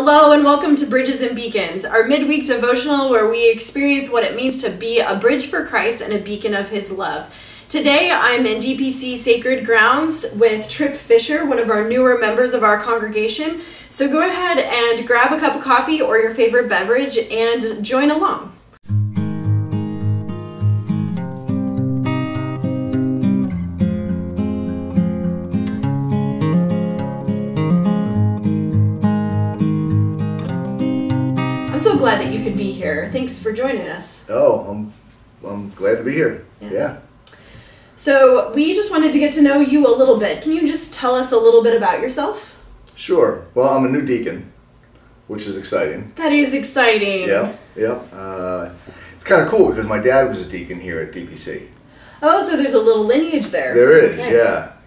Hello and welcome to Bridges and Beacons, our midweek devotional where we experience what it means to be a bridge for Christ and a beacon of His love. Today I'm in DPC Sacred Grounds with Trip Fisher, one of our newer members of our congregation. So go ahead and grab a cup of coffee or your favorite beverage and join along. I'm so glad that you could be here. Thanks for joining us. Oh, I'm glad to be here. Yeah. So we just wanted to get to know you a little bit. Can you just tell us a little bit about yourself? Sure. Well, I'm a new deacon, which is exciting. That is exciting. Yeah. It's kind of cool because my dad was a deacon here at DPC. Oh, so there's a little lineage there. There is, Okay.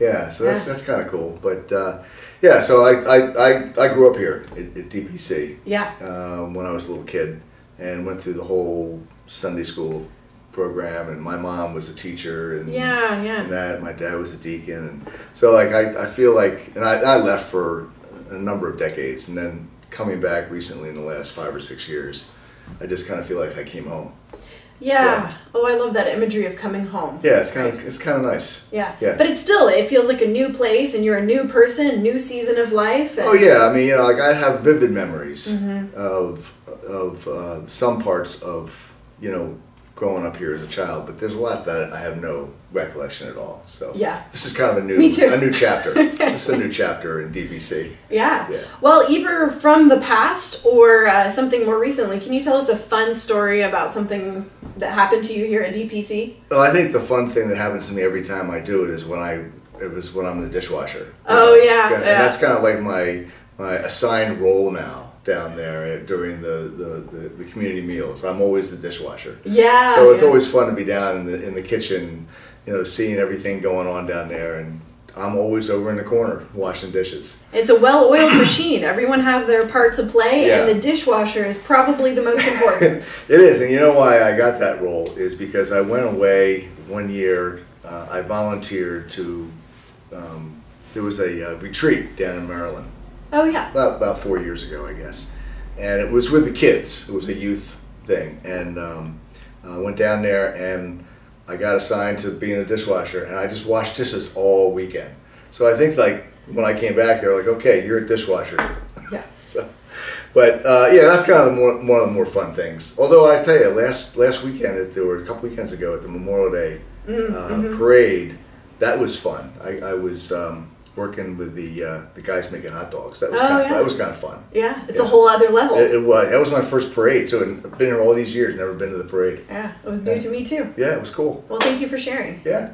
yeah. So that's kind of cool. But so I grew up here at DPC. Yeah. When I was a little kid, and went through the whole Sunday school program, and my mom was a teacher, and and that my dad was a deacon, and so I feel like, and I left for a number of decades, and then coming back recently in the last 5 or 6 years, I just kind of feel like I came home. Yeah. Oh, I love that imagery of coming home. Yeah, it's kind of nice. Yeah. Yeah. But it feels like a new place, and you're a new person, new season of life. And Oh yeah, I mean, I have vivid memories of some parts of growing up here as a child, but there's a lot that I have no recollection at all. So yeah, this is kind of Me too. a new chapter. This is a new chapter in DPC. Yeah. Well, either from the past or something more recently. Can you tell us a fun story about something that happened to you here at DPC? Well, I think the fun thing that happens to me every time I do it is when I'm the dishwasher. Oh yeah. And that's kind of like my assigned role now down there during the community meals. I'm always the dishwasher. Yeah. So it's always fun to be down in the kitchen, seeing everything going on down there, and I'm always over in the corner washing dishes. It's a well-oiled machine. Everyone has their part to play, and the dishwasher is probably the most important. It is, and you know why I got that role is because I went away one year. I volunteered to. There was a retreat down in Maryland. Oh yeah. About 4 years ago, I guess, and it was with the kids. It was a youth thing, and I went down there and I got assigned to being a dishwasher, and I just washed dishes all weekend. So I think when I came back, they were like, "Okay, you're a dishwasher." Yeah. But that's kind of one of the more fun things. Although I tell you, last weekend, there were a couple weekends ago at the Memorial Day parade, that was fun. I was working with the guys making hot dogs. That was kind of fun. Yeah, it's a whole other level. It was. That was my first parade too, and I've been here all these years, never been to the parade. Yeah, it was new to me too. Yeah, it was cool. Well, thank you for sharing. Yeah.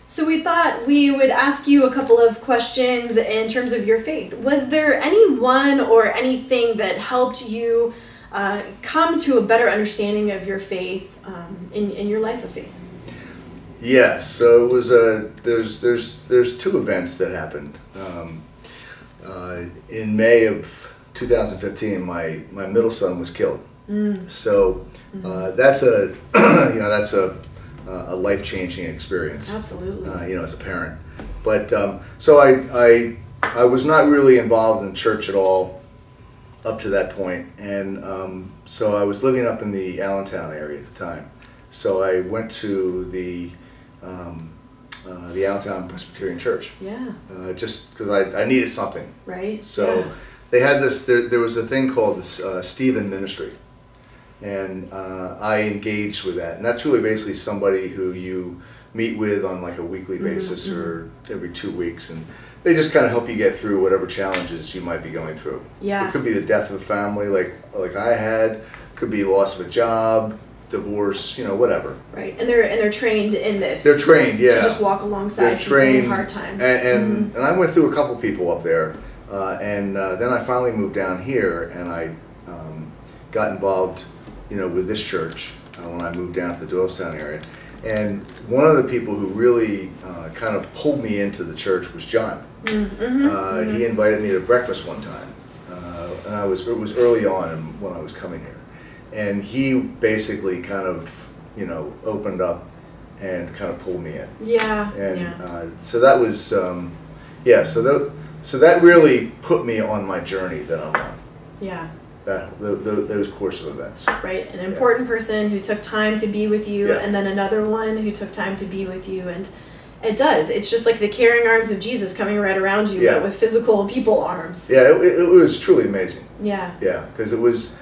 So we thought we would ask you a couple of questions in terms of your faith. Was there anyone or anything that helped you come to a better understanding of your faith in your life of faith? Yes. So it was there's two events that happened. In May of 2015, my middle son was killed. So that's a life-changing experience. Absolutely. As a parent. But so I was not really involved in church at all up to that point, and so I was living up in the Allentown area at the time. So I went to the Allentown Presbyterian Church. Yeah. Just because I needed something. Right. So they had this. There was a thing called this Stephen Ministry, and I engaged with that. And that's really basically somebody who you meet with on like a weekly basis or every 2 weeks, and they just kind of help you get through whatever challenges you might be going through. Yeah. It could be the death of a family, like I had. Could be loss of a job, divorce, whatever. Right, and they're trained in this. They're trained, yeah. To just walk alongside people in hard times. And I went through a couple people up there, and then I finally moved down here, and I got involved, with this church when I moved down to the Doylestown area. And one of the people who really kind of pulled me into the church was John. He invited me to breakfast one time, and it was early on when I was coming here. And he basically kind of, opened up and kind of pulled me in. Yeah. And so that was, so that really put me on my journey that I'm on. Yeah. Those course of events. Right. An important person who took time to be with you, Yeah. and then another one who took time to be with you. And it does. It's just like the caring arms of Jesus coming right around you, Yeah. but with physical people arms. Yeah, it was truly amazing. Yeah. Yeah, because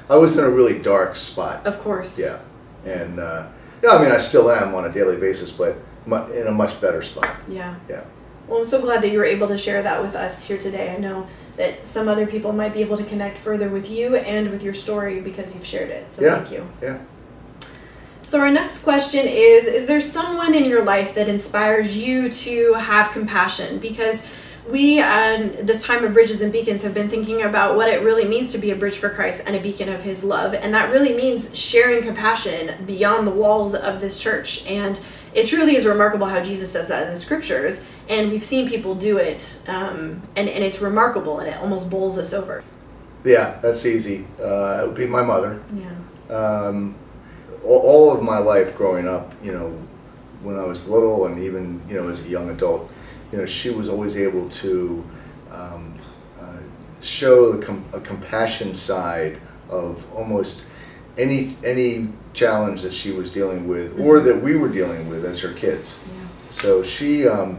I was in a really dark spot. Of course. Yeah, and yeah, I mean, I still am on a daily basis, but in a much better spot. Yeah. Yeah. Well, I'm so glad that you were able to share that with us here today. I know that some other people might be able to connect further with you and with your story because you've shared it. So thank you. Yeah. So our next question is there someone in your life that inspires you to have compassion? Because we, this time of Bridges and Beacons, have been thinking about what it really means to be a bridge for Christ and a beacon of his love. And that really means sharing compassion beyond the walls of this church. And it truly is remarkable how Jesus does that in the scriptures. And we've seen people do it, and it's remarkable, and it almost bowls us over. Yeah, that's easy. It would be my mother. Yeah. All of my life growing up, when I was little and even, as a young adult, she was always able to show a compassion side of almost any challenge that she was dealing with or that we were dealing with as her kids. Yeah. So she was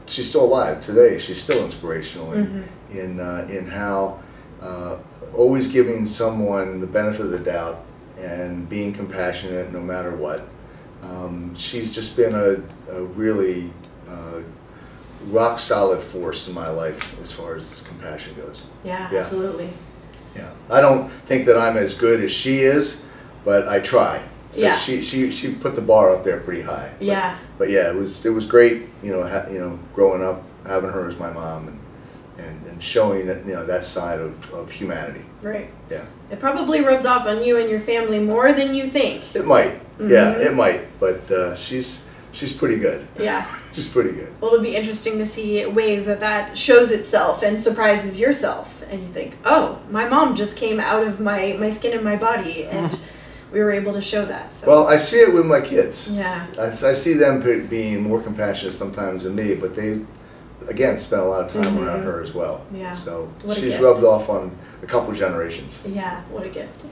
she's still alive today. She's still inspirational in how always giving someone the benefit of the doubt and being compassionate no matter what. She's just been a really rock solid force in my life as far as compassion goes. Yeah, Yeah. Absolutely. Yeah, I don't think that I'm as good as she is, but I try. So Yeah. She put the bar up there pretty high. Yeah. But yeah, it was great. Growing up, having her as my mom and showing that that side of humanity. Right. Yeah. It probably rubs off on you and your family more than you think. It might. Yeah, it might. But she's pretty good. Yeah. She's pretty good. Well, it'll be interesting to see ways that shows itself and surprises yourself. And you think, oh, my mom just came out of my skin and my body, and we were able to show that. So. Well, I see it with my kids. Yeah. I see them being more compassionate sometimes than me, but they, again, spent a lot of time around her as well. Yeah. So What a she's gift. rubbed off on a couple generations. Yeah, what a gift.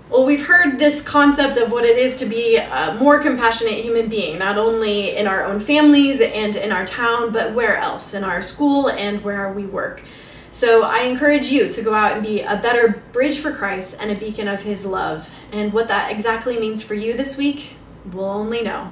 Well, we've heard this concept of what it is to be a more compassionate human being, not only in our own families and in our town, but where else, in our school and where we work. So I encourage you to go out and be a better bridge for Christ and a beacon of his love. And what that exactly means for you this week, we'll only know.